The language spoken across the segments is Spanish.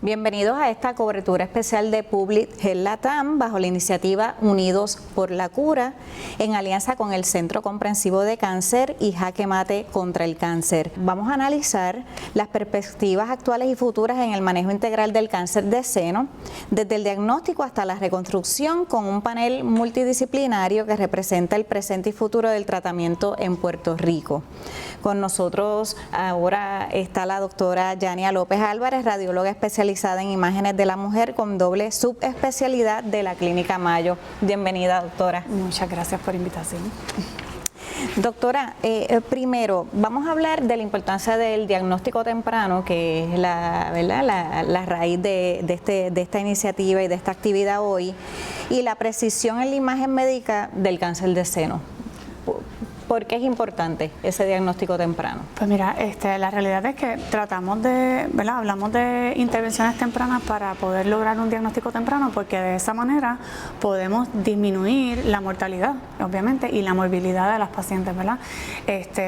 Bienvenidos a esta cobertura especial de Public Health Latam bajo la iniciativa Unidos por la Cura, en alianza con el Centro Comprensivo de Cáncer y Jaque Mate contra el Cáncer. Vamos a analizar las perspectivas actuales y futuras en el manejo integral del cáncer de seno, desde el diagnóstico hasta la reconstrucción, con un panel multidisciplinario que representa el presente y futuro del tratamiento en Puerto Rico. Con nosotros ahora está la doctora Yania López Álvarez, radióloga especializada en imágenes de la mujer con doble subespecialidad de la Clínica Mayo. Bienvenida, doctora. Muchas gracias por la invitación. Doctora, primero vamos a hablar de la importancia del diagnóstico temprano, que es la raíz de esta iniciativa y de esta actividad hoy, y la precisión en la imagen médica del cáncer de seno. ¿Por qué es importante ese diagnóstico temprano? Pues mira, la realidad es que tratamos de, hablamos de intervenciones tempranas para poder lograr un diagnóstico temprano, porque de esa manera podemos disminuir la mortalidad, obviamente, y la morbilidad de las pacientes, ¿verdad?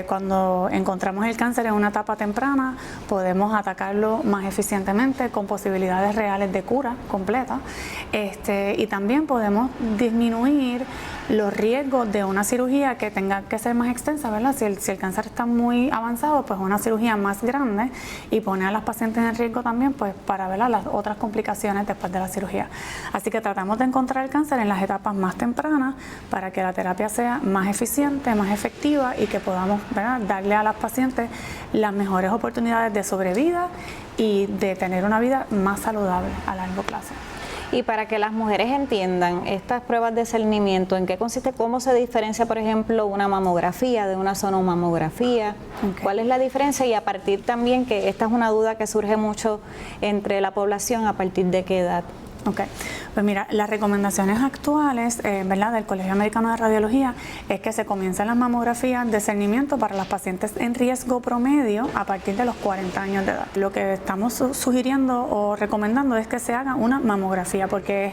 Cuando encontramos el cáncer en una etapa temprana, podemos atacarlo más eficientemente con posibilidades reales de cura completa, y también podemos disminuir los riesgos de una cirugía que tenga que ser más extensa, ¿verdad? Si el cáncer está muy avanzado, pues una cirugía más grande, y pone a las pacientes en riesgo también, pues para ver las otras complicaciones después de la cirugía. Así que tratamos de encontrar el cáncer en las etapas más tempranas para que la terapia sea más eficiente, más efectiva, y que podamos, ¿verdad?, darle a las pacientes las mejores oportunidades de sobrevida y de tener una vida más saludable a largo plazo. Y para que las mujeres entiendan estas pruebas de cernimiento, ¿en qué consiste? ¿Cómo se diferencia, por ejemplo, una mamografía de una sonomamografía? Okay. ¿Cuál es la diferencia? Y a partir también, que esta es una duda que surge mucho entre la población, ¿a partir de qué edad? Ok, pues mira, las recomendaciones actuales, ¿verdad?, del Colegio Americano de Radiología, es que se comiencen las mamografías de cernimiento para las pacientes en riesgo promedio a partir de los 40 años de edad. Lo que estamos sugiriendo o recomendando es que se haga una mamografía, porque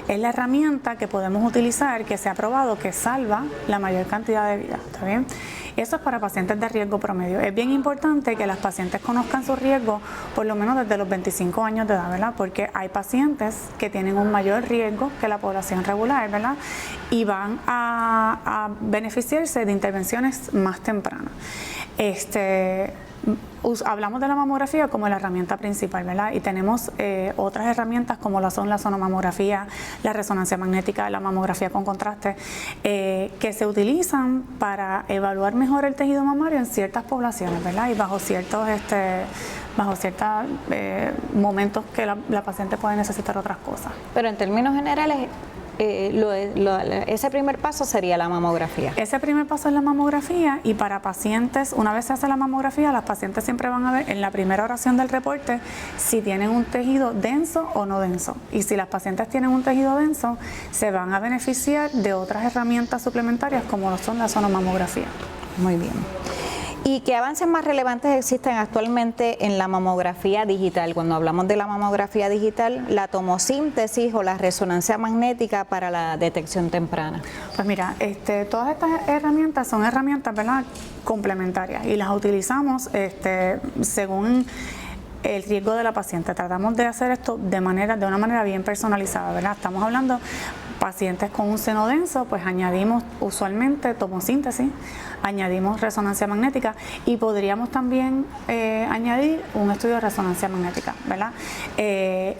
es la herramienta que podemos utilizar, que se ha probado que salva la mayor cantidad de vidas, ¿está bien? Eso es para pacientes de riesgo promedio. Es bien importante que las pacientes conozcan su riesgo por lo menos desde los 25 años de edad, ¿verdad? Porque hay pacientes que tienen un mayor riesgo que la población regular, ¿verdad? Y van a beneficiarse de intervenciones más tempranas. Hablamos de la mamografía como la herramienta principal, ¿verdad? Y tenemos otras herramientas como lo son la sonomamografía, la resonancia magnética, la mamografía con contraste, que se utilizan para evaluar mejor el tejido mamario en ciertas poblaciones, ¿verdad? Y bajo ciertos momentos que la paciente puede necesitar otras cosas. Pero en términos generales, ese primer paso sería la mamografía. Ese primer paso es la mamografía, y para pacientes, una vez se hace la mamografía, las pacientes siempre van a ver en la primera oración del reporte si tienen un tejido denso o no denso. Y si las pacientes tienen un tejido denso, se van a beneficiar de otras herramientas suplementarias como lo son la sonomamografía. Muy bien. ¿Y qué avances más relevantes existen actualmente en la mamografía digital? Cuando hablamos de la mamografía digital, la tomosíntesis o la resonancia magnética para la detección temprana. Pues mira, todas estas herramientas son herramientas, ¿verdad?, complementarias, y las utilizamos según el riesgo de la paciente. Tratamos de hacer esto de una manera bien personalizada, ¿verdad? Estamos hablando pacientes con un seno denso, pues añadimos usualmente tomosíntesis, añadimos resonancia magnética, y podríamos también añadir un estudio de resonancia magnética, ¿verdad?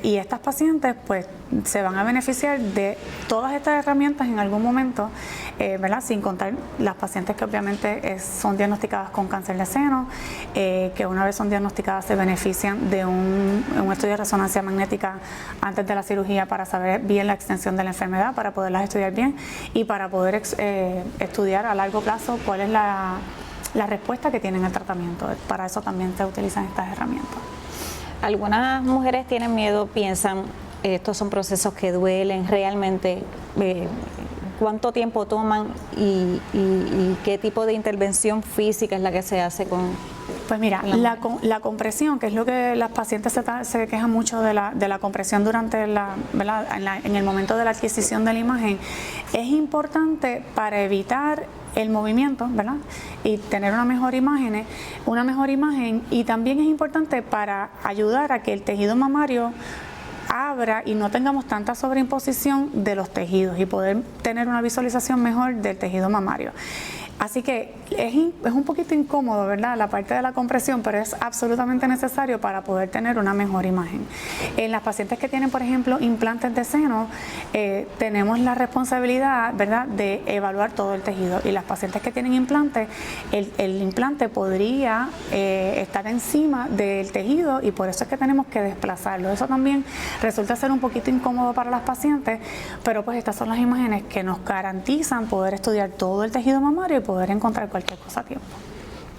Y estas pacientes pues se van a beneficiar de todas estas herramientas en algún momento, ¿verdad? Sin contar las pacientes que obviamente son diagnosticadas con cáncer de seno, que una vez son diagnosticadas se benefician de un estudio de resonancia magnética antes de la cirugía para saber bien la extensión de la enfermedad, para poderlas estudiar bien y para poder estudiar a largo plazo cuál es la respuesta que tienen al tratamiento. Para eso también se utilizan estas herramientas. Algunas mujeres tienen miedo, piensan, estos son procesos que duelen realmente. ¿Cuánto tiempo toman y qué tipo de intervención física es la que se hace con Pues mira, la compresión, que es lo que las pacientes se quejan mucho de la compresión durante ¿verdad? En el momento de la adquisición de la imagen, es importante para evitar el movimiento, ¿verdad? Y tener una mejor imagen, y también es importante para ayudar a que el tejido mamario abra y no tengamos tanta sobreimposición de los tejidos y poder tener una visualización mejor del tejido mamario. Así que es un poquito incómodo, ¿verdad?, la parte de la compresión, pero es absolutamente necesario para poder tener una mejor imagen. En las pacientes que tienen, por ejemplo, implantes de seno, tenemos la responsabilidad, ¿verdad?, de evaluar todo el tejido. Y las pacientes que tienen implantes, el implante podría estar encima del tejido y por eso es que tenemos que desplazarlo. Eso también resulta ser un poquito incómodo para las pacientes, pero pues estas son las imágenes que nos garantizan poder estudiar todo el tejido mamario y poder encontrar cualquier cosa a tiempo.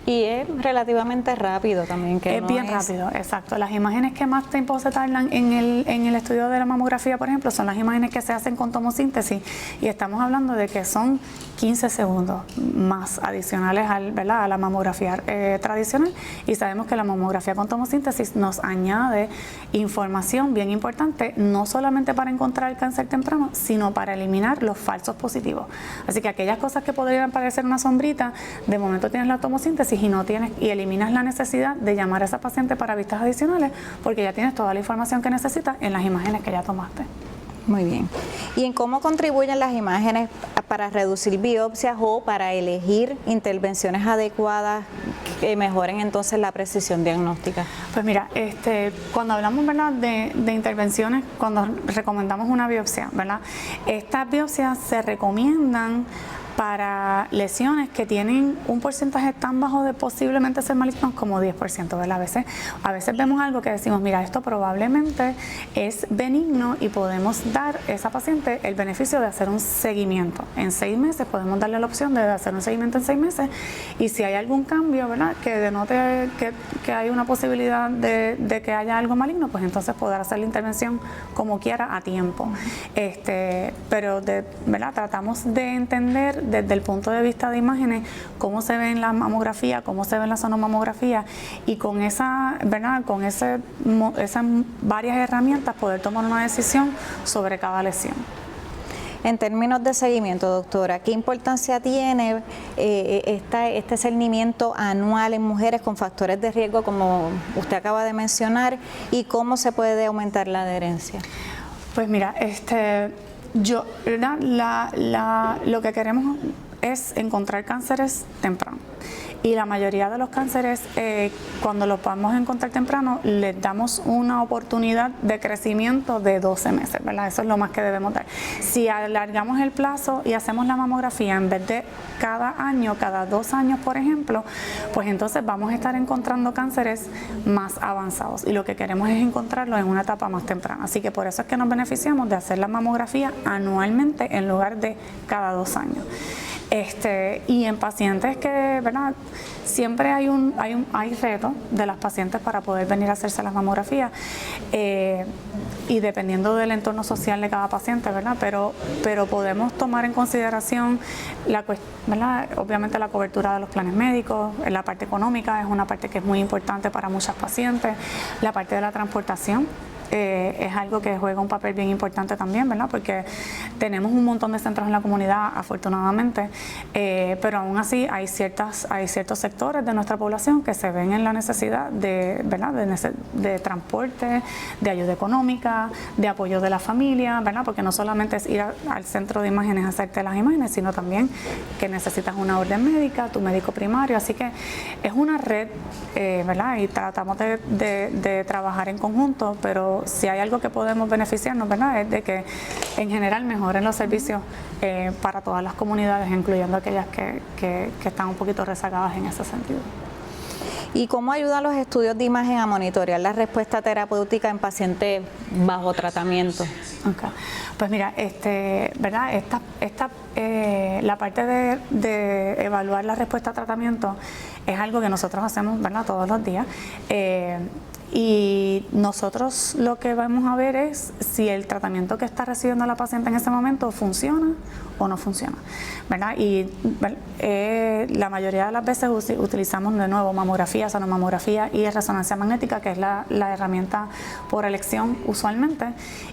Y es relativamente rápido también. Que es no bien rápido, exacto. Las imágenes que más tiempo se tardan en el estudio de la mamografía, por ejemplo, son las imágenes que se hacen con tomosíntesis y estamos hablando de que son 15 segundos más adicionales ¿verdad?, a la mamografía tradicional, y sabemos que la mamografía con tomosíntesis nos añade información bien importante, no solamente para encontrar el cáncer temprano, sino para eliminar los falsos positivos. Así que aquellas cosas que podrían parecer una sombrita, de momento tienes la tomosíntesis y eliminas la necesidad de llamar a esa paciente para vistas adicionales, porque ya tienes toda la información que necesitas en las imágenes que ya tomaste. Muy bien. ¿Y en cómo contribuyen las imágenes para reducir biopsias o para elegir intervenciones adecuadas que mejoren entonces la precisión diagnóstica? Pues mira, cuando hablamos, ¿verdad?, de intervenciones, cuando recomendamos una biopsia, ¿verdad?, estas biopsias se recomiendan para lesiones que tienen un porcentaje tan bajo de posiblemente ser malignos como 10%, ¿verdad? A veces vemos algo que decimos, mira, esto probablemente es benigno y podemos dar a esa paciente el beneficio de hacer un seguimiento. En 6 meses podemos darle la opción de hacer un seguimiento en 6 meses, y si hay algún cambio, ¿verdad?, que denote que hay una posibilidad de que haya algo maligno, pues entonces poder hacer la intervención como quiera a tiempo. Pero ¿verdad?, tratamos de entender desde el punto de vista de imágenes cómo se ve en la mamografía, cómo se ve en la sonomamografía, y con esa, ¿verdad?, con esas varias herramientas poder tomar una decisión sobre cada lesión. En términos de seguimiento, doctora, ¿qué importancia tiene este seguimiento anual en mujeres con factores de riesgo, como usted acaba de mencionar, y cómo se puede aumentar la adherencia? Pues mira, lo que queremos es encontrar cánceres temprano. Y la mayoría de los cánceres, cuando los podemos encontrar temprano, les damos una oportunidad de crecimiento de 12 meses, ¿verdad? Eso es lo más que debemos dar. Si alargamos el plazo y hacemos la mamografía en vez de cada año, cada 2 años, por ejemplo, pues entonces vamos a estar encontrando cánceres más avanzados. Y lo que queremos es encontrarlos en una etapa más temprana. Así que por eso es que nos beneficiamos de hacer la mamografía anualmente en lugar de cada 2 años. Y en pacientes que, ¿verdad?, siempre hay retos de las pacientes para poder venir a hacerse las mamografías, y dependiendo del entorno social de cada paciente, ¿verdad?, pero podemos tomar en consideración ¿verdad?, obviamente la cobertura de los planes médicos, la parte económica es una parte que es muy importante para muchas pacientes, la parte de la transportación. Es algo que juega un papel bien importante también, ¿verdad?, porque tenemos un montón de centros en la comunidad, afortunadamente, pero aún así hay ciertos sectores de nuestra población que se ven en la necesidad ¿verdad?, de transporte, de ayuda económica, de apoyo de la familia, ¿verdad?, porque no solamente es ir al centro de imágenes a hacerte las imágenes, sino también que necesitas una orden médica, tu médico primario, así que es una red, ¿verdad?, y tratamos de trabajar en conjunto, pero si hay algo que podemos beneficiarnos, ¿verdad?, es de que en general mejoren los servicios para todas las comunidades, incluyendo aquellas que están un poquito rezagadas en ese sentido. ¿Y cómo ayudan los estudios de imagen a monitorear la respuesta terapéutica en pacientes bajo tratamiento? Okay. Pues mira, ¿verdad?, la parte de evaluar la respuesta a tratamiento es algo que nosotros hacemos, ¿verdad?, todos los días. Y nosotros lo que vamos a ver es si el tratamiento que está recibiendo la paciente en ese momento funciona o no funciona, ¿verdad? Y la mayoría de las veces utilizamos de nuevo mamografía, sonomamografía y resonancia magnética, que es la herramienta por elección usualmente,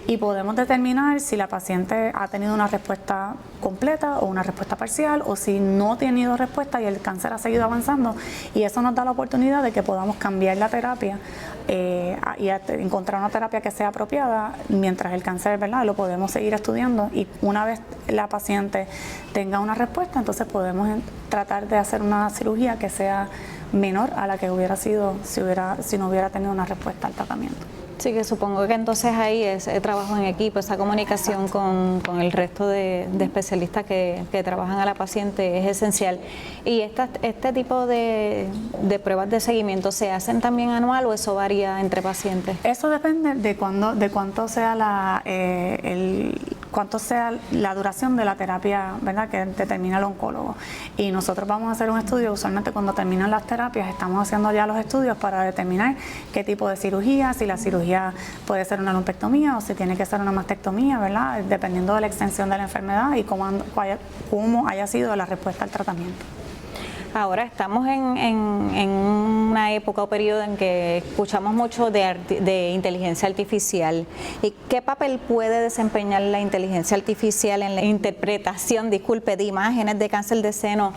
y podemos determinar si la paciente ha tenido una respuesta completa o una respuesta parcial, o si no ha tenido respuesta y el cáncer ha seguido avanzando, y eso nos da la oportunidad de que podamos cambiar la terapia y encontrar una terapia que sea apropiada mientras el cáncer, ¿verdad? Lo podemos seguir estudiando, y una vez la paciente tenga una respuesta, entonces podemos tratar de hacer una cirugía que sea menor a la que hubiera sido si no hubiera tenido una respuesta al tratamiento. Sí, que supongo que entonces ahí ese trabajo en equipo, esa comunicación con el resto de especialistas que trabajan a la paciente es esencial. ¿Y este tipo de pruebas de seguimiento se hacen también anual o eso varía entre pacientes? Eso depende de cuánto sea la duración de la terapia, ¿verdad?, que determina el oncólogo. Y nosotros vamos a hacer un estudio, usualmente cuando terminan las terapias estamos haciendo ya los estudios para determinar qué tipo de cirugía, si la cirugía puede ser una lumpectomía o si tiene que ser una mastectomía, ¿verdad?, dependiendo de la extensión de la enfermedad y cómo haya sido la respuesta al tratamiento. Ahora estamos en una época o periodo en que escuchamos mucho de inteligencia artificial. ¿Y qué papel puede desempeñar la inteligencia artificial en la interpretación, de imágenes de cáncer de seno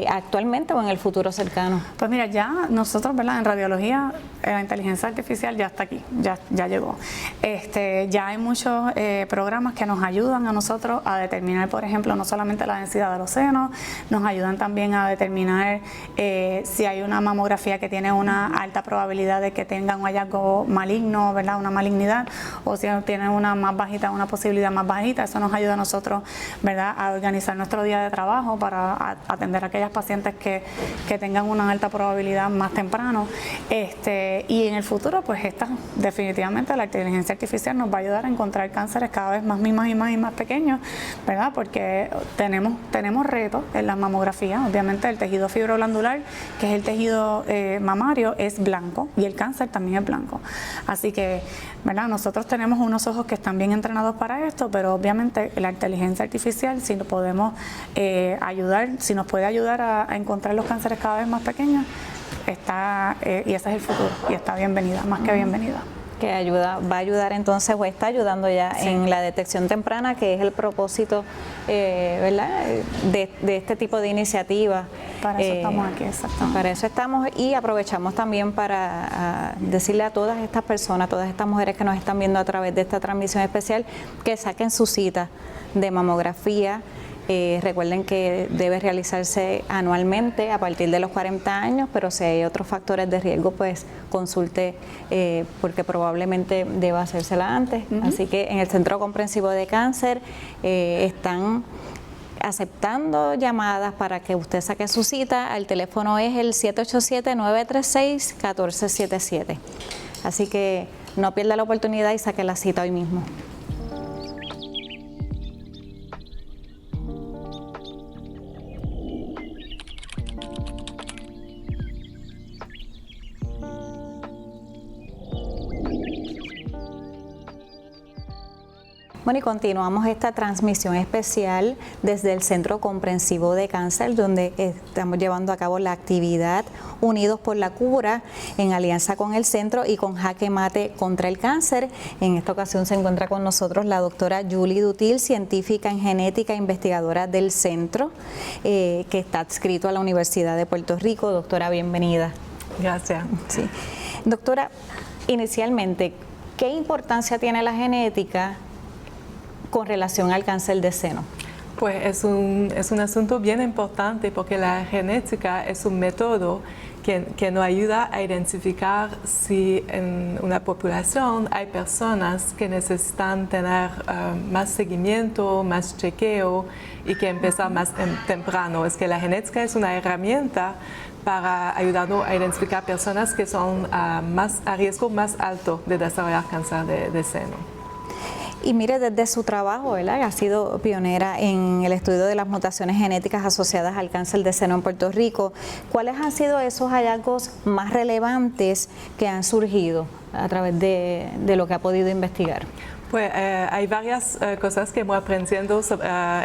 actualmente o en el futuro cercano? Pues mira, ya nosotros, ¿verdad?, en radiología la inteligencia artificial ya está aquí, ya llegó. Ya hay muchos programas que nos ayudan a nosotros a determinar, por ejemplo, no solamente la densidad de los senos, nos ayudan también a determinar si hay una mamografía que tiene una alta probabilidad de que tenga un hallazgo maligno, ¿verdad?, una malignidad, o si tiene una más bajita, una posibilidad más bajita. Eso nos ayuda a nosotros, ¿verdad?, a organizar nuestro día de trabajo para atender a aquellas pacientes que tengan una alta probabilidad más temprano. Y en el futuro, pues definitivamente la inteligencia artificial nos va a ayudar a encontrar cánceres cada vez más pequeños, ¿verdad? Porque tenemos retos en la mamografía. Obviamente el tejido fibroglandular, que es el tejido mamario, es blanco y el cáncer también es blanco. Así que, ¿verdad?, nosotros tenemos unos ojos que están bien entrenados para esto, pero obviamente la inteligencia artificial, si nos podemos si nos puede ayudar a encontrar los cánceres cada vez más pequeños, y ese es el futuro, y está bienvenida, más que bienvenida. Que va a ayudar entonces, o está ayudando ya en la detección temprana, que es el propósito, ¿verdad?, de este tipo de iniciativa. Para eso estamos aquí, exactamente. Para eso estamos, y aprovechamos también para decirle a todas estas personas, todas estas mujeres que nos están viendo a través de esta transmisión especial, que saquen su cita de mamografía. Recuerden que debe realizarse anualmente a partir de los 40 años, pero si hay otros factores de riesgo, pues consulte porque probablemente deba hacérsela antes. Así que en el Centro Comprensivo de Cáncer están aceptando llamadas para que usted saque su cita. El teléfono es el 787-936-1477. Así que no pierda la oportunidad y saque la cita hoy mismo. Bueno, y continuamos esta transmisión especial desde el Centro Comprensivo de Cáncer, donde estamos llevando a cabo la actividad Unidos por la Cura, en alianza con el centro y con Jaque Mate contra el Cáncer. En esta ocasión se encuentra con nosotros la doctora Julie Dutil, científica en genética e investigadora del centro, que está adscrito a la Universidad de Puerto Rico. Doctora, bienvenida. Gracias. Sí. Doctora, inicialmente, ¿qué importancia tiene la genética con relación al cáncer de seno? Pues es un asunto bien importante, porque la genética es un método que nos ayuda a identificar si en una población hay personas que necesitan tener más seguimiento, más chequeo y que empezar más temprano. Es que la genética es una herramienta para ayudarnos a identificar personas que son a riesgo más alto de desarrollar cáncer de seno. Y mire, desde su trabajo, ¿verdad?, ha sido pionera en el estudio de las mutaciones genéticas asociadas al cáncer de seno en Puerto Rico. ¿Cuáles han sido esos hallazgos más relevantes que han surgido a través de lo que ha podido investigar? Pues hay varias cosas que hemos aprendiendo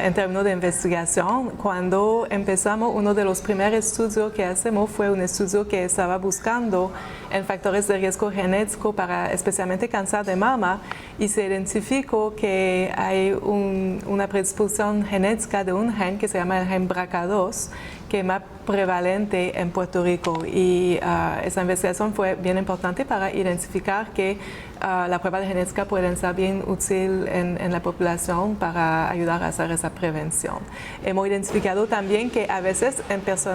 en términos de investigación. Cuando empezamos, uno de los primeros estudios que hacemos fue un estudio que estaba buscando en factores de riesgo genético para especialmente cáncer de mama, y se identificó que hay una predisposición genética de un gen que se llama el gen BRCA2, que es más prevalente en Puerto Rico, y esa investigación fue bien importante para identificar que la prueba de genética puede ser bien útil en la población para ayudar a hacer esa prevención. Hemos identificado también que a veces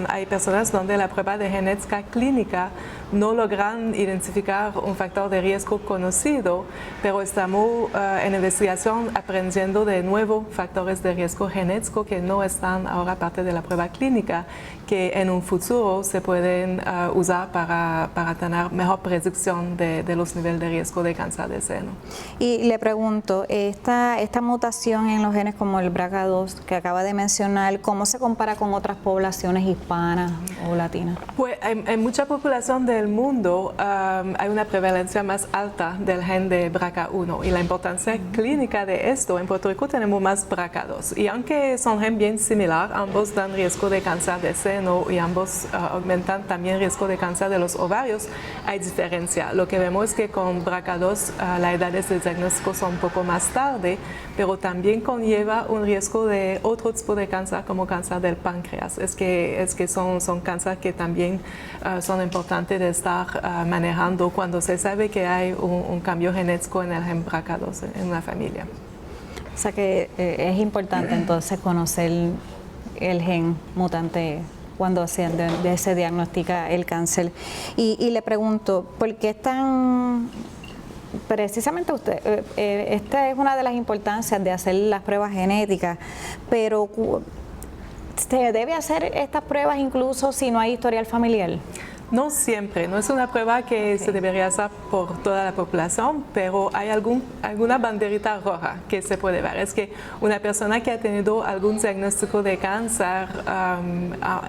hay personas donde la prueba de genética clínica no logran identificar un factor de riesgo conocido, pero estamos en investigación aprendiendo de nuevos factores de riesgo genético que no están ahora parte de la prueba clínica, que en un futuro se pueden usar para tener mejor predicción de los niveles de riesgo de cáncer de seno. Y le pregunto, esta mutación en los genes como el BRCA2 que acaba de mencionar, ¿cómo se compara con otras poblaciones hispanas o latinas? Pues en mucha población del mundo hay una prevalencia más alta del gen de BRCA1, y la importancia clínica de esto, en Puerto Rico tenemos más BRCA2, y aunque son gen bien similar, ambos dan riesgo de cáncer de seno y ambos aumentan también riesgo de cáncer de los ovarios, hay diferencia. Lo que vemos es que con BRCA2 las edades de diagnóstico son un poco más tarde, pero también conlleva un riesgo de otro tipo de cáncer como cáncer del páncreas. Es que son cánceres que también son importantes de estar manejando cuando se sabe que hay un cambio genético en el gen BRCA2 en una familia. O sea que es importante entonces conocer el gen mutante cuando se diagnostica el cáncer. Y le pregunto, ¿por qué es tan... Precisamente esta es una de las importancias de hacer las pruebas genéticas, pero ¿se debe hacer estas pruebas incluso si no hay historial familiar? No siempre, no es una prueba que se debería hacer por toda la población, pero hay alguna banderita roja que se puede ver. Es que una persona que ha tenido algún diagnóstico de cáncer,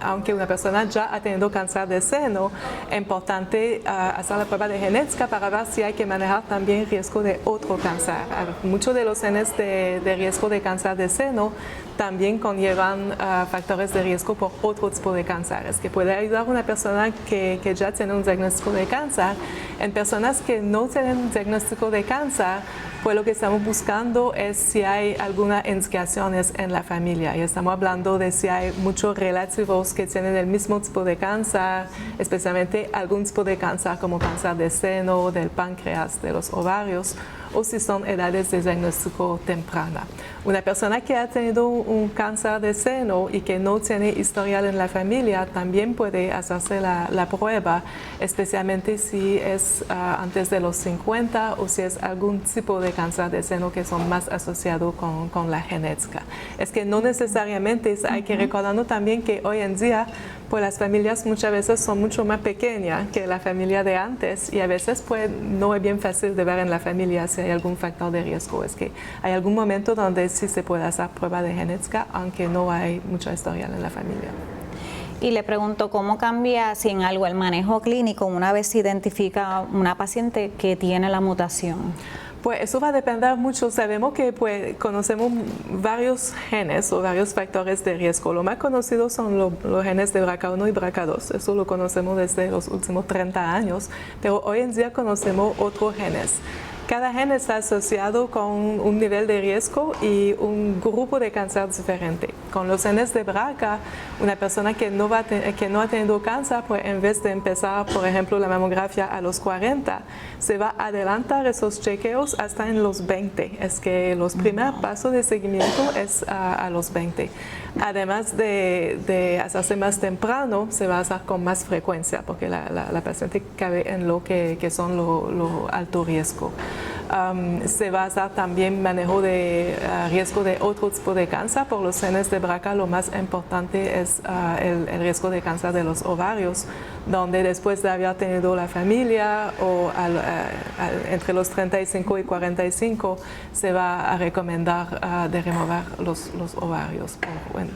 aunque una persona ya ha tenido cáncer de seno, es importante hacer la prueba de genética para ver si hay que manejar también riesgo de otro cáncer. Muchos de los genes de riesgo de cáncer de seno también conllevan factores de riesgo por otro tipo de cáncer. Es que puede ayudar a una persona que ya tiene un diagnóstico de cáncer. En personas que no tienen diagnóstico de cáncer, pues lo que estamos buscando es si hay algunas indicaciones en la familia. Y estamos hablando de si hay muchos relativos que tienen el mismo tipo de cáncer, especialmente algún tipo de cáncer como cáncer de seno, del páncreas, de los ovarios, o si son edades de diagnóstico temprana. Una persona que ha tenido un cáncer de seno y que no tiene historial en la familia también puede hacerse la prueba, especialmente si es antes de los 50 o si es algún tipo de cáncer de seno que son más asociados con la genética. Es que no necesariamente hay que recordarnos también que hoy en día pues las familias muchas veces son mucho más pequeñas que la familia de antes, y a veces pues no es bien fácil de ver en la familia si hay algún factor de riesgo. Es que hay algún momento donde sí se puede hacer prueba de genética, aunque no hay mucha historia en la familia. Y le pregunto, ¿cómo cambia, si en algo, el manejo clínico una vez se identifica una paciente que tiene la mutación? Pues eso va a depender mucho. Sabemos que pues, conocemos varios genes o varios factores de riesgo. Lo más conocido son los genes de BRCA1 y BRCA2. Eso lo conocemos desde los últimos 30 años, pero hoy en día conocemos otros genes. Cada gen está asociado con un nivel de riesgo y un grupo de cáncer diferente. Con los genes de BRCA, una persona que no ha tenido cáncer, pues en vez de empezar, por ejemplo, la mamografía a los 40, se va a adelantar esos chequeos hasta en los 20. Es que los primeros pasos de seguimiento es a los 20. Además de hacerse más temprano, se va a hacer con más frecuencia, porque la paciente cabe en lo que son lo alto riesgo. Se va a hacer también manejo de riesgo de otro tipo de cáncer. Por los genes de BRCA, lo más importante es el riesgo de cáncer de los ovarios, donde después de haber tenido la familia o entre los 35 y 45 se va a recomendar de remover los ovarios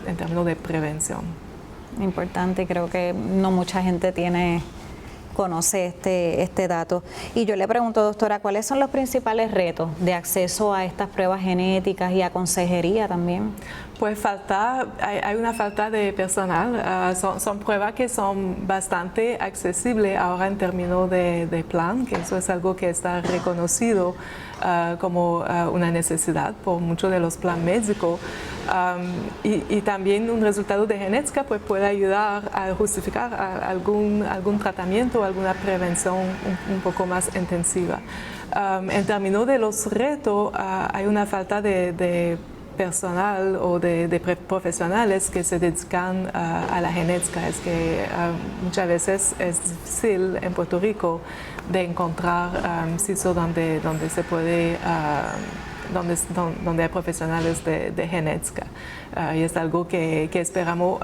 en términos de prevención. Importante, creo que no mucha gente tiene conoce este dato. Y yo le pregunto, doctora, ¿cuáles son los principales retos de acceso a estas pruebas genéticas y a consejería también? Pues hay una falta de personal. Son pruebas que son bastante accesibles ahora en términos de plan, que eso es algo que está reconocido como una necesidad por muchos de los planes médicos. Y también un resultado de genética pues, puede ayudar a justificar algún tratamiento, alguna prevención un poco más intensiva. En términos de los retos, hay una falta de personal o de profesionales que se dedican a la genética. Es que muchas veces es difícil en Puerto Rico de encontrar sitios donde se puede donde hay profesionales de genética. Y es algo que esperamos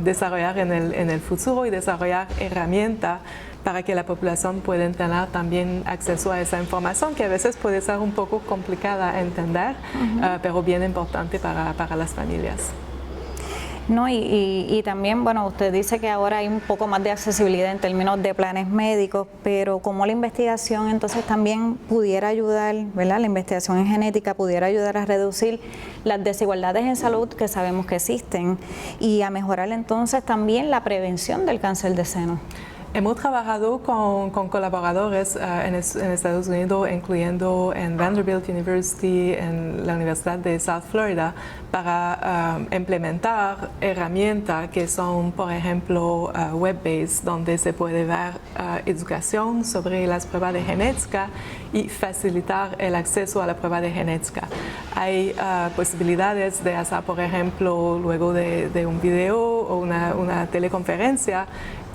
desarrollar en el futuro y desarrollar herramientas para que la población pueda tener también acceso a esa información que a veces puede ser un poco complicada a entender, pero bien importante para las familias. No, y también, bueno, usted dice que ahora hay un poco más de accesibilidad en términos de planes médicos, pero cómo la investigación entonces también pudiera ayudar, ¿verdad? La investigación en genética pudiera ayudar a reducir las desigualdades en salud que sabemos que existen y a mejorar entonces también la prevención del cáncer de seno. Hemos trabajado con colaboradores en Estados Unidos, incluyendo en Vanderbilt University, en la Universidad de South Florida, para implementar herramientas que son, por ejemplo, web-based, donde se puede ver educación sobre las pruebas de genética y facilitar el acceso a la prueba de genética. Hay posibilidades de hacer, por ejemplo, luego de un video o una teleconferencia,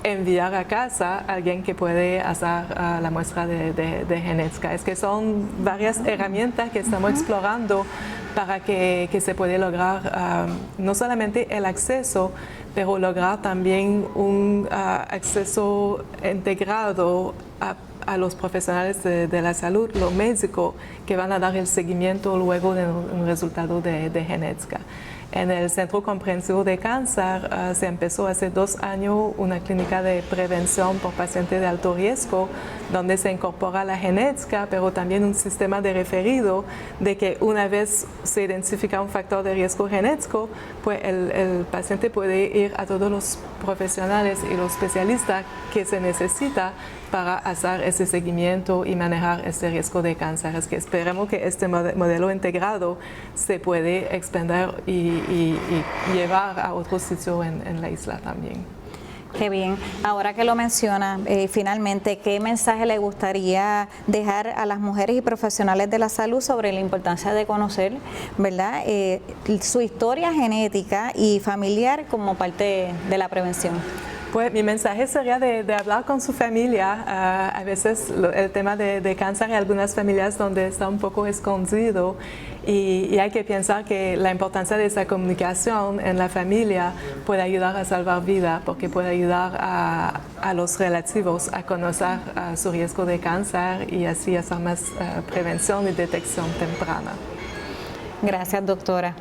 enviar a casa a alguien que puede hacer la muestra de genética. Es que son varias herramientas que estamos explorando para que se pueda lograr no solamente el acceso, pero lograr también un acceso integrado a los profesionales de la salud, los médicos, que van a dar el seguimiento luego de un resultado de genética. En el Centro Comprensivo de Cáncer se empezó hace 2 años una clínica de prevención por pacientes de alto riesgo, donde se incorpora la genética, pero también un sistema de referido de que una vez se identifica un factor de riesgo genético, pues el paciente puede ir a todos los profesionales y los especialistas que se necesita para hacer ese seguimiento y manejar ese riesgo de cáncer. Es que esperemos que este modelo integrado se puede expandir y llevar a otros sitios en la isla también. Qué bien. Ahora que lo menciona, finalmente, ¿qué mensaje le gustaría dejar a las mujeres y profesionales de la salud sobre la importancia de conocer, ¿verdad?, su historia genética y familiar como parte de la prevención? Pues mi mensaje sería de hablar con su familia. A veces el tema de cáncer en algunas familias donde está un poco escondido y hay que pensar que la importancia de esa comunicación en la familia puede ayudar a salvar vidas, porque puede ayudar a los relativos a conocer su riesgo de cáncer y así hacer más prevención y detección temprana. Gracias, doctora.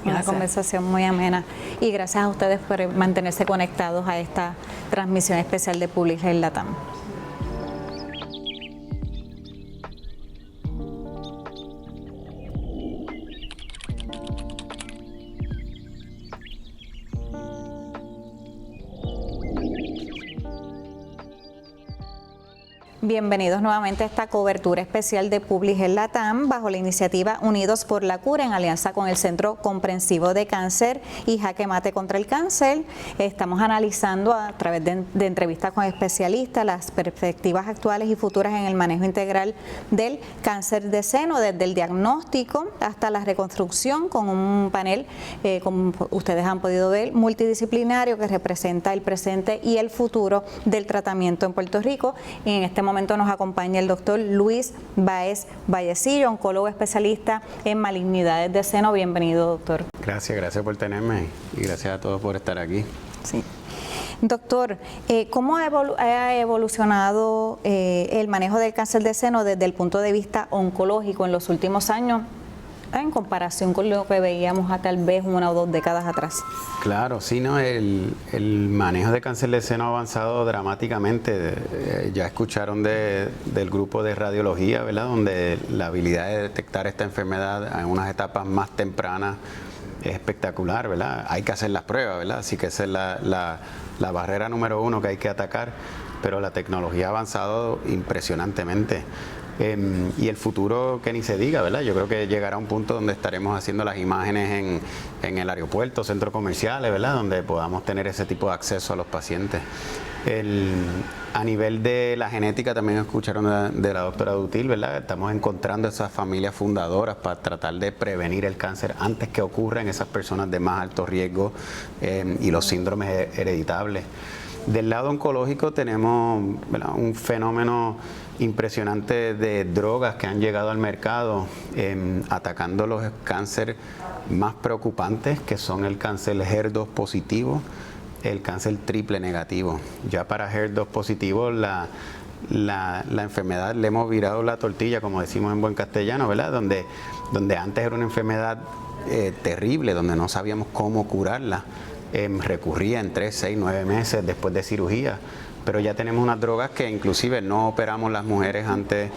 Una conversación muy amena y gracias a ustedes por mantenerse conectados a esta transmisión especial de Public Health Latam. Bienvenidos nuevamente a esta cobertura especial de Public Health Latam bajo la iniciativa Unidos por la Cura en alianza con el Centro Comprensivo de Cáncer y Jaque Mate contra el Cáncer. Estamos analizando a través de entrevistas con especialistas las perspectivas actuales y futuras en el manejo integral del cáncer de seno, desde el diagnóstico hasta la reconstrucción, con un panel, como ustedes han podido ver, multidisciplinario que representa el presente y el futuro del tratamiento en Puerto Rico. Y en este momento nos acompaña el doctor Luis Báez Vallecillo, oncólogo especialista en malignidades de seno. Bienvenido, doctor. Gracias por tenerme y gracias a todos por estar aquí. Sí. Doctor, ¿cómo ha evolucionado el manejo del cáncer de seno desde el punto de vista oncológico en los últimos años? en comparación con lo que veíamos a tal vez 1 o 2 décadas atrás. Claro, sí, ¿no? El manejo de cáncer de seno ha avanzado dramáticamente. Ya escucharon del grupo de radiología, ¿verdad? Donde la habilidad de detectar esta enfermedad en unas etapas más tempranas es espectacular, ¿verdad? Hay que hacer las pruebas, ¿verdad? Así que esa es la barrera número 1 que hay que atacar, pero la tecnología ha avanzado impresionantemente. Y el futuro que ni se diga, ¿verdad? Yo creo que llegará un punto donde estaremos haciendo las imágenes en el aeropuerto, centros comerciales, ¿verdad? Donde podamos tener ese tipo de acceso a los pacientes. A nivel de la genética, también escucharon de la doctora Dutil, ¿verdad? Estamos encontrando esas familias fundadoras para tratar de prevenir el cáncer antes que ocurra en esas personas de más alto riesgo y los síndromes hereditables. Del lado oncológico tenemos, ¿verdad?, un fenómeno impresionante de drogas que han llegado al mercado atacando los cánceres más preocupantes, que son el cáncer HER2 positivo, el cáncer triple negativo. Ya para HER2 positivo la enfermedad le hemos virado la tortilla, como decimos en buen castellano, ¿verdad? Donde antes era una enfermedad terrible, donde no sabíamos cómo curarla. Recurría en 3, 6, 9 meses después de cirugía, pero ya tenemos unas drogas que inclusive no operamos las mujeres antes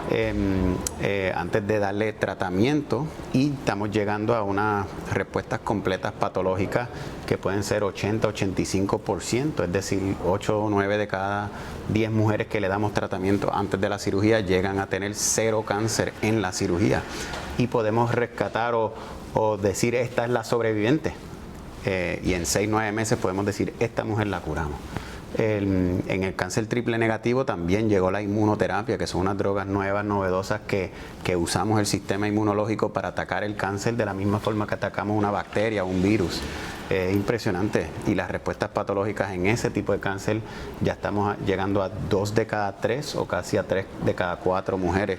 de darle tratamiento y estamos llegando a unas respuestas completas patológicas que pueden ser 80-85%, es decir, 8 o 9 de cada 10 mujeres que le damos tratamiento antes de la cirugía llegan a tener 0 cáncer en la cirugía y podemos rescatar o decir esta es la sobreviviente. Y en 6-9 meses podemos decir, esta mujer la curamos. En el cáncer triple negativo también llegó la inmunoterapia, que son unas drogas nuevas, novedosas, que usamos el sistema inmunológico para atacar el cáncer de la misma forma que atacamos una bacteria o un virus. Impresionante. Y las respuestas patológicas en ese tipo de cáncer ya estamos llegando a 2 de cada 3 o casi a 3 de cada 4 mujeres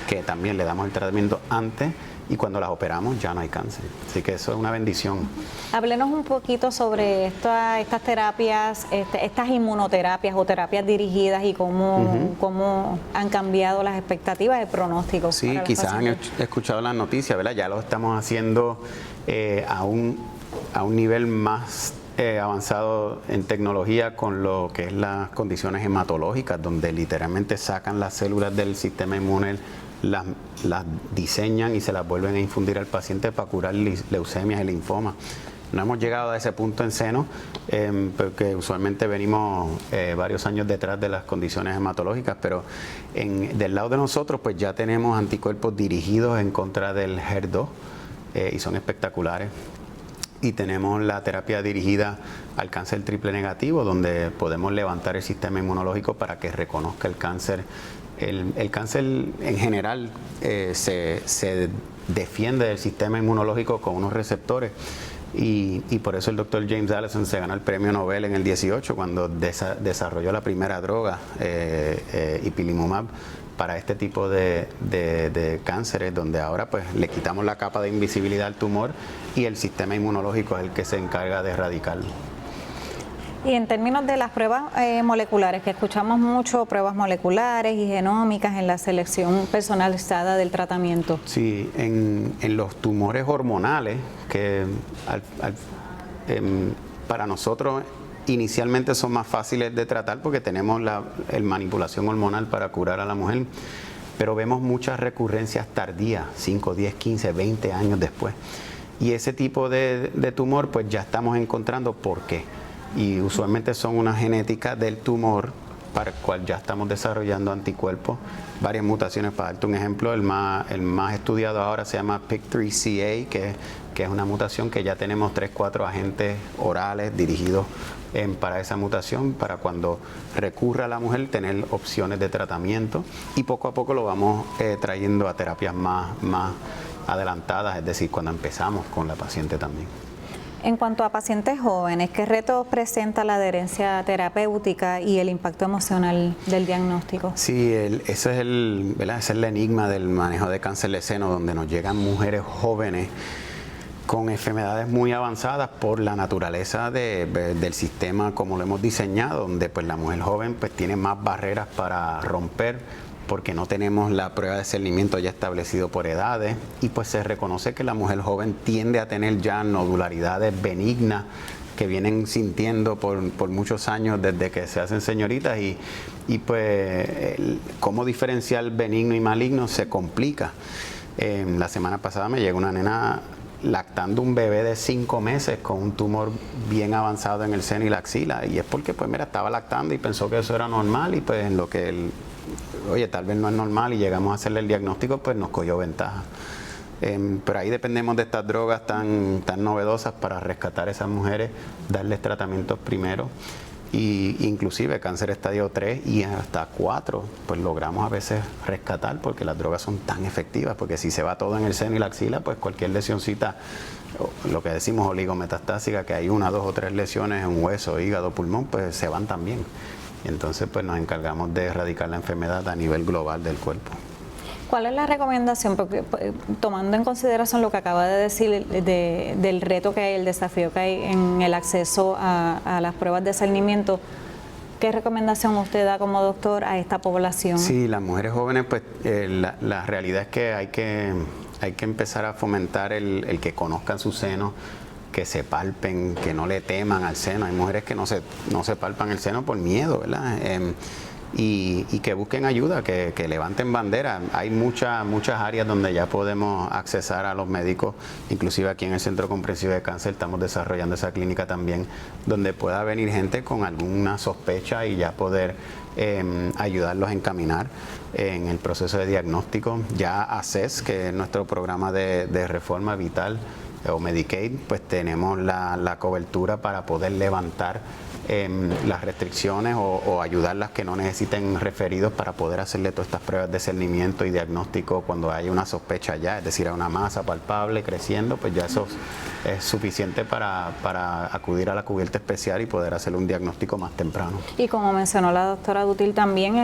que también le damos el tratamiento antes. Y cuando las operamos ya no hay cáncer. Así que eso es una bendición. Háblenos un poquito sobre estas terapias, estas inmunoterapias o terapias dirigidas y cómo han cambiado las expectativas de pronóstico. Sí, quizás han escuchado las noticias, ¿verdad? Ya lo estamos haciendo a un nivel más avanzado en tecnología con lo que es las condiciones hematológicas, donde literalmente sacan las células del sistema inmune, las diseñan y se las vuelven a infundir al paciente para curar leucemias y linfomas. No hemos llegado a ese punto en seno, porque usualmente venimos varios años detrás de las condiciones hematológicas, pero del lado de nosotros pues ya tenemos anticuerpos dirigidos en contra del HER2 y son espectaculares. Y tenemos la terapia dirigida al cáncer triple negativo, donde podemos levantar el sistema inmunológico para que reconozca el cáncer. El cáncer en general se defiende del sistema inmunológico con unos receptores y por eso el doctor James Allison se ganó el premio Nobel en el 18 cuando desarrolló la primera droga, ipilimumab, para este tipo de cánceres, donde ahora pues le quitamos la capa de invisibilidad al tumor y el sistema inmunológico es el que se encarga de erradicarlo. Y en términos de las pruebas moleculares, que escuchamos mucho, pruebas moleculares y genómicas en la selección personalizada del tratamiento. Sí, en los tumores hormonales, que para nosotros inicialmente son más fáciles de tratar porque tenemos la manipulación hormonal para curar a la mujer, pero vemos muchas recurrencias tardías, 5, 10, 15, 20 años después. Y ese tipo de tumor, pues ya estamos encontrando por qué. Y usualmente son una genética del tumor para el cual ya estamos desarrollando anticuerpos, varias mutaciones. Para darte un ejemplo, el más estudiado ahora se llama PIK3CA, que es una mutación que ya tenemos 3-4 agentes orales dirigidos para esa mutación, para cuando recurra la mujer tener opciones de tratamiento, y poco a poco lo vamos trayendo a terapias más adelantadas, es decir, cuando empezamos con la paciente también. En cuanto a pacientes jóvenes, ¿qué retos presenta la adherencia terapéutica y el impacto emocional del diagnóstico? Sí, ese es el enigma del manejo de cáncer de seno, donde nos llegan mujeres jóvenes con enfermedades muy avanzadas por la naturaleza del sistema como lo hemos diseñado, donde pues la mujer joven pues tiene más barreras para romper porque no tenemos la prueba de discernimiento ya establecido por edades, y pues se reconoce que la mujer joven tiende a tener ya nodularidades benignas que vienen sintiendo por muchos años desde que se hacen señoritas, y pues cómo diferenciar benigno y maligno se complica. La semana pasada me llegó una nena lactando un bebé de 5 meses con un tumor bien avanzado en el seno y la axila, y es porque pues mira, estaba lactando y pensó que eso era normal, y pues en lo que oye, tal vez no es normal, y llegamos a hacerle el diagnóstico, pues nos cogió ventaja. Pero ahí dependemos de estas drogas tan novedosas para rescatar a esas mujeres, darles tratamientos primero, y inclusive cáncer estadio 3 y hasta 4, pues logramos a veces rescatar, porque las drogas son tan efectivas, porque si se va todo en el seno y la axila, pues cualquier lesioncita, lo que decimos oligometastásica, que hay 1, 2 o 3 lesiones en hueso, hígado, pulmón, pues se van también. Entonces pues nos encargamos de erradicar la enfermedad a nivel global del cuerpo. ¿Cuál es la recomendación? Porque tomando en consideración lo que acaba de decir del reto que hay, el desafío que hay en el acceso a las pruebas de discernimiento, ¿qué recomendación usted da como doctor a esta población? Sí, las mujeres jóvenes, pues la realidad es que hay que empezar a fomentar el que conozcan su seno, que se palpen, que no le teman al seno. Hay mujeres que no se palpan el seno por miedo, ¿verdad? Y que busquen ayuda, que levanten bandera. Hay muchas áreas donde ya podemos accesar a los médicos, inclusive aquí en el Centro Comprensivo de Cáncer estamos desarrollando esa clínica también, donde pueda venir gente con alguna sospecha y ya poder ayudarlos a encaminar en el proceso de diagnóstico. Ya ACES, que es nuestro programa de reforma vital, o Medicaid, pues tenemos la cobertura para poder levantar las restricciones o ayudarlas que no necesiten referidos para poder hacerle todas estas pruebas de discernimiento y diagnóstico cuando hay una sospecha ya, es decir, a una masa palpable creciendo, pues ya eso es suficiente para acudir a la cubierta especial y poder hacerle un diagnóstico más temprano. Y como mencionó la doctora Dutil, también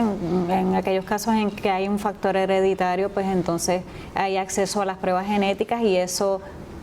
en aquellos casos en que hay un factor hereditario, pues entonces hay acceso a las pruebas genéticas y eso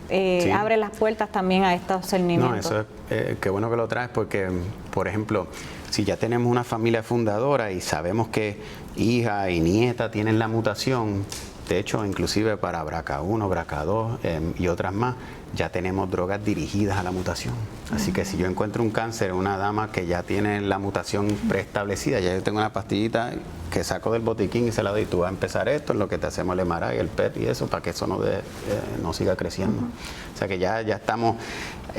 sí, abre las puertas también a estos discernimientos. No, eso es, qué bueno que lo traes, porque, por ejemplo, si ya tenemos una familia fundadora y sabemos que hija y nieta tienen la mutación, de hecho, inclusive para BRCA1, BRCA2 y otras más, ya tenemos drogas dirigidas a la mutación. Así que si yo encuentro un cáncer en una dama que ya tiene la mutación preestablecida, ya yo tengo una pastillita que saco del botiquín y se la doy, tú vas a empezar esto, en lo que te hacemos el MRI, el PET y eso, para que eso no siga creciendo. O sea que ya estamos,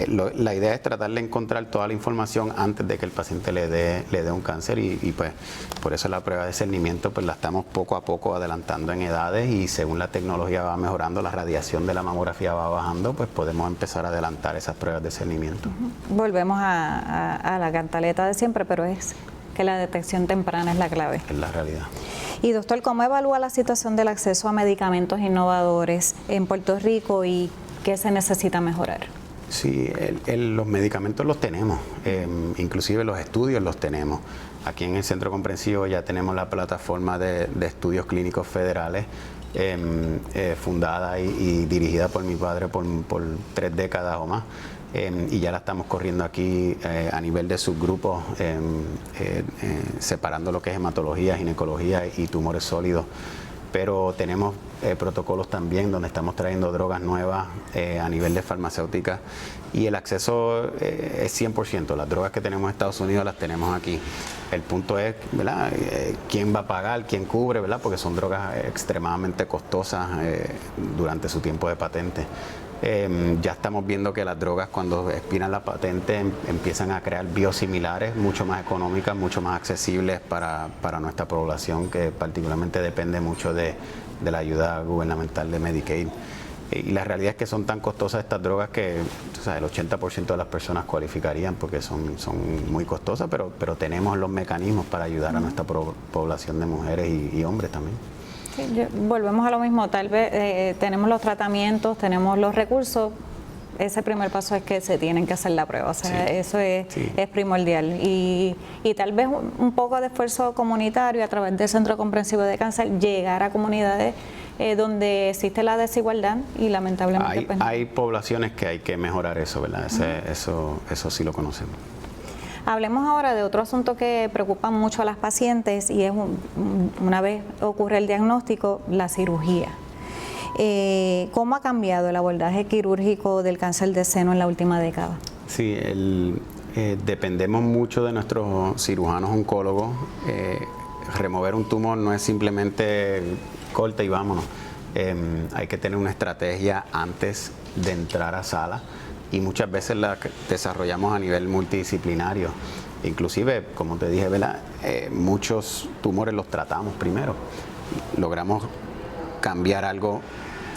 la idea es tratar de encontrar toda la información antes de que el paciente le dé un cáncer, y pues por eso la prueba de discernimiento pues la estamos poco a poco adelantando en edades, y según la tecnología va mejorando, la radiación de la mamografía va bajando, pues podemos empezar a adelantar esas pruebas de discernimiento. Volvemos a la cantaleta de siempre, pero es que la detección temprana es la clave. Es la realidad. Y doctor, ¿cómo evalúa la situación del acceso a medicamentos innovadores en Puerto Rico y qué se necesita mejorar? Sí, los medicamentos los tenemos, inclusive los estudios los tenemos. Aquí en el Centro Comprensivo ya tenemos la plataforma de estudios clínicos federales, fundada y dirigida por mi padre por 3 décadas o más. Y ya la estamos corriendo aquí a nivel de subgrupos, separando lo que es hematología, ginecología y tumores sólidos. Pero tenemos protocolos también donde estamos trayendo drogas nuevas a nivel de farmacéuticas, y el acceso es 100%. Las drogas que tenemos en Estados Unidos las tenemos aquí. El punto es, ¿verdad?, quién va a pagar, quién cubre, ¿verdad?, porque son drogas extremadamente costosas durante su tiempo de patente. Ya estamos viendo que las drogas, cuando expiran la patente, empiezan a crear biosimilares mucho más económicas, mucho más accesibles para nuestra población, que particularmente depende mucho de la ayuda gubernamental de Medicaid. Y la realidad es que son tan costosas estas drogas que, o sea, el 80% de las personas cualificarían, porque son muy costosas, pero tenemos los mecanismos para ayudar a nuestra población de mujeres y hombres también. Sí, volvemos a lo mismo, tal vez tenemos los tratamientos, tenemos los recursos, ese primer paso es que se tienen que hacer la prueba, o sea, sí, eso es primordial, y tal vez un poco de esfuerzo comunitario a través del Centro Comprensivo de Cáncer, llegar a comunidades donde existe la desigualdad y lamentablemente hay poblaciones que hay que mejorar eso, ¿verdad? Eso sí lo conocemos. Hablemos ahora de otro asunto que preocupa mucho a las pacientes y es una vez ocurre el diagnóstico, la cirugía. ¿Cómo ha cambiado el abordaje quirúrgico del cáncer de seno en la última década? Sí, dependemos mucho de nuestros cirujanos oncólogos. Remover un tumor no es simplemente corta y vámonos. Hay que tener una estrategia antes de entrar a sala y muchas veces la desarrollamos a nivel multidisciplinario. Inclusive, como te dije, ¿verdad? Muchos tumores los tratamos primero. Logramos cambiar algo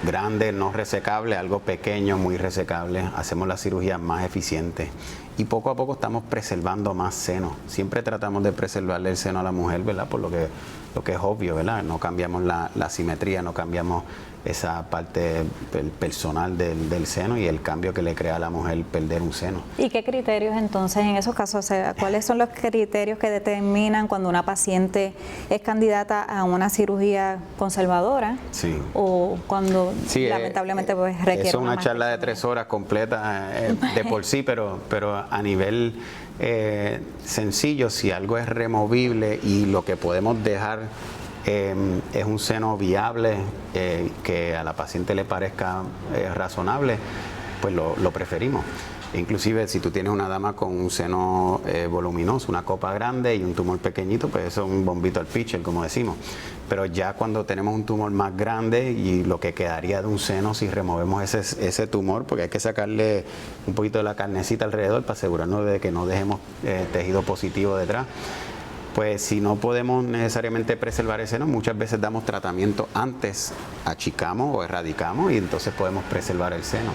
grande, no resecable, algo pequeño, muy resecable. Hacemos la cirugía más eficiente y poco a poco estamos preservando más seno. Siempre tratamos de preservarle el seno a la mujer, ¿verdad? Por lo que es obvio, ¿verdad? No cambiamos la simetría, no cambiamos esa parte personal del seno y el cambio que le crea a la mujer perder un seno. ¿Y qué criterios entonces en esos casos? O sea, ¿cuáles son los criterios que determinan cuando una paciente es candidata a una cirugía conservadora? Sí. O cuando lamentablemente pues requiere eso es una charla de mastectomía? 3 horas completa de por sí, pero a nivel sencillo, si algo es removible y lo que podemos dejar es un seno viable que a la paciente le parezca razonable, pues lo preferimos. Inclusive si tú tienes una dama con un seno voluminoso, una copa grande y un tumor pequeñito, pues eso es un bombito al pitcher, como decimos. Pero ya cuando tenemos un tumor más grande y lo que quedaría de un seno, si removemos ese tumor, porque hay que sacarle un poquito de la carnecita alrededor para asegurarnos de que no dejemos tejido positivo detrás. Pues si no podemos necesariamente preservar el seno, muchas veces damos tratamiento antes, achicamos o erradicamos y entonces podemos preservar el seno.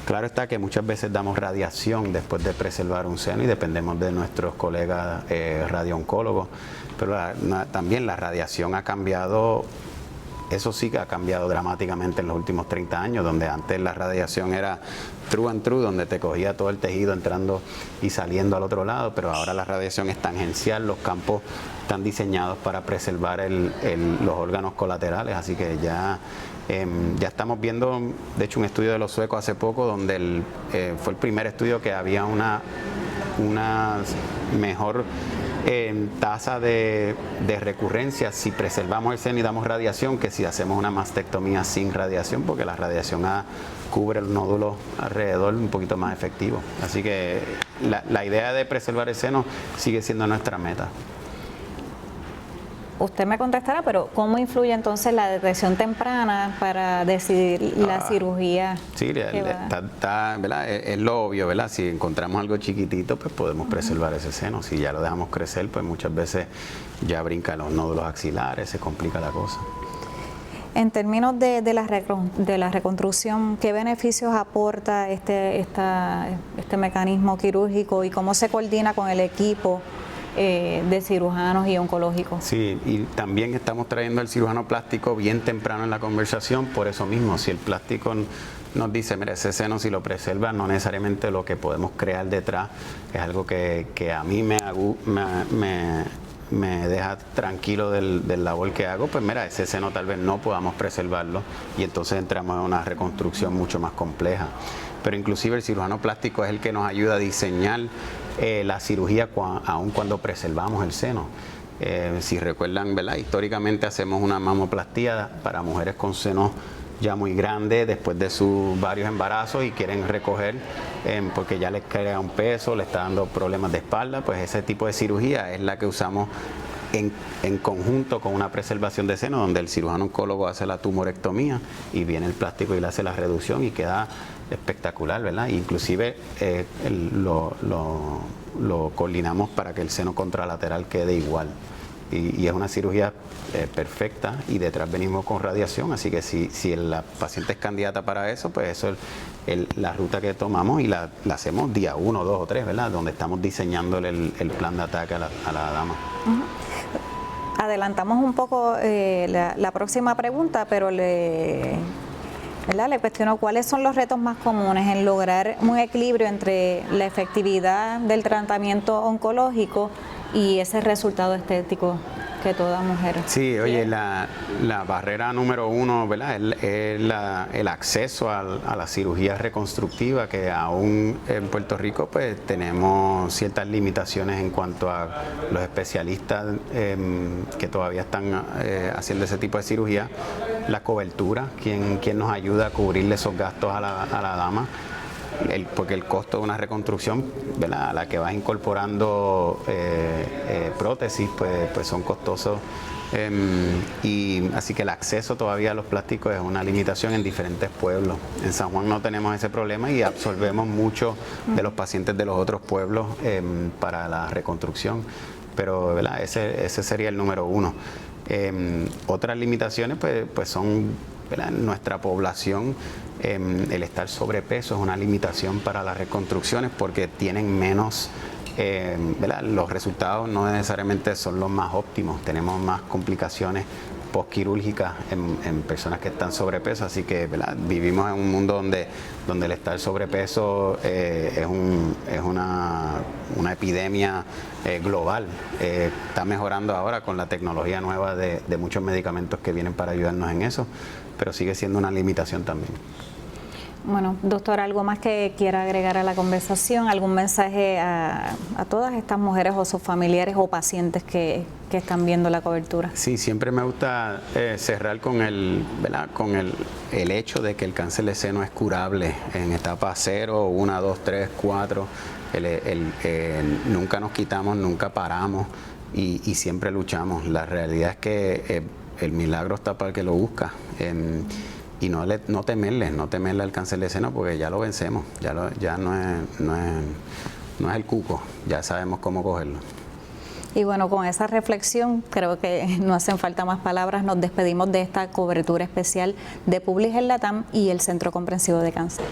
Claro está que muchas veces damos radiación después de preservar un seno y dependemos de nuestros colegas radiooncólogos, pero también la radiación ha cambiado. Eso sí que ha cambiado dramáticamente en los últimos 30 años, donde antes la radiación era true and true, donde te cogía todo el tejido entrando y saliendo al otro lado, pero ahora la radiación es tangencial, los campos están diseñados para preservar los órganos colaterales, así que ya estamos viendo, de hecho, un estudio de los suecos hace poco, donde fue el primer estudio que había una mejor tasa de recurrencia si preservamos el seno y damos radiación que si hacemos una mastectomía sin radiación, porque la radiación cubre el nódulo alrededor un poquito más efectivo. Así que la idea de preservar el seno sigue siendo nuestra meta. Usted me contestará, pero ¿cómo influye entonces la detección temprana para decidir la cirugía? Sí, ¿verdad? Es lo obvio, ¿verdad? Si encontramos algo chiquitito, pues podemos preservar ese seno. Si ya lo dejamos crecer, pues muchas veces ya brinca los nódulos axilares, se complica la cosa. En términos de la reconstrucción, ¿qué beneficios aporta este mecanismo quirúrgico y cómo se coordina con el equipo de cirujanos y oncológicos? Sí, y también estamos trayendo el cirujano plástico bien temprano en la conversación, por eso mismo, si el plástico nos dice, mira, ese seno si lo preserva, no necesariamente lo que podemos crear detrás es algo que a mí me deja tranquilo del labor que hago, pues mira, ese seno tal vez no podamos preservarlo y entonces entramos en una reconstrucción mucho más compleja. Pero inclusive el cirujano plástico es el que nos ayuda a diseñar la cirugía aun cuando preservamos el seno. Si recuerdan, ¿verdad? Históricamente hacemos una mamoplastía para mujeres con senos ya muy grandes después de sus varios embarazos y quieren recoger porque ya les crea un peso, le está dando problemas de espalda, pues ese tipo de cirugía es la que usamos en conjunto con una preservación de seno, donde el cirujano oncólogo hace la tumorectomía y viene el plástico y le hace la reducción y queda espectacular, ¿verdad? Inclusive lo coordinamos para que el seno contralateral quede igual. Y es una cirugía perfecta y detrás venimos con radiación, así que si la paciente es candidata para eso, pues eso es la ruta que tomamos y la hacemos día 1, 2 o 3, ¿verdad? Donde estamos diseñándole el plan de ataque a la dama. Uh-huh. Adelantamos un poco la próxima pregunta, pero le cuestiono cuáles son los retos más comunes en lograr un equilibrio entre la efectividad del tratamiento oncológico y ese resultado estético que toda mujer. Sí, oye, la barrera número uno, ¿verdad? Es el acceso a la cirugía reconstructiva, que aún en Puerto Rico pues tenemos ciertas limitaciones en cuanto a los especialistas que todavía están haciendo ese tipo de cirugía. La cobertura, ¿quién nos ayuda a cubrirle esos gastos a la dama? Porque el costo de una reconstrucción, ¿verdad?, a la que vas incorporando prótesis, pues son costosos. Y así que el acceso todavía a los plásticos es una limitación en diferentes pueblos. En San Juan no tenemos ese problema y absorbemos mucho de los pacientes de los otros pueblos para la reconstrucción, pero ¿verdad?, ese sería el número uno. Otras limitaciones pues son, ¿verdad?, nuestra población. El estar sobrepeso es una limitación para las reconstrucciones porque tienen menos, ¿verdad?, los resultados no necesariamente son los más óptimos, tenemos más complicaciones postquirúrgicas en personas que están sobrepeso, así que, ¿verdad?, vivimos en un mundo donde el estar sobrepeso es una epidemia global. Está mejorando ahora con la tecnología nueva de muchos medicamentos que vienen para ayudarnos en eso, pero sigue siendo una limitación también. Bueno, doctor, ¿algo más que quiera agregar a la conversación? ¿Algún mensaje a todas estas mujeres o sus familiares o pacientes que están viendo la cobertura? Sí, siempre me gusta cerrar con ¿verdad?, con el hecho de que el cáncer de seno es curable en etapa 0, 1, 2, 3, 4. Nunca nos quitamos, nunca paramos y siempre luchamos. La realidad es que el milagro está para el que lo busca. Y no temerle al cáncer de seno porque ya lo vencemos, ya no es el cuco, ya sabemos cómo cogerlo. Y bueno, con esa reflexión, creo que no hacen falta más palabras, nos despedimos de esta cobertura especial de Publis Health LATAM y el Centro Comprensivo de Cáncer.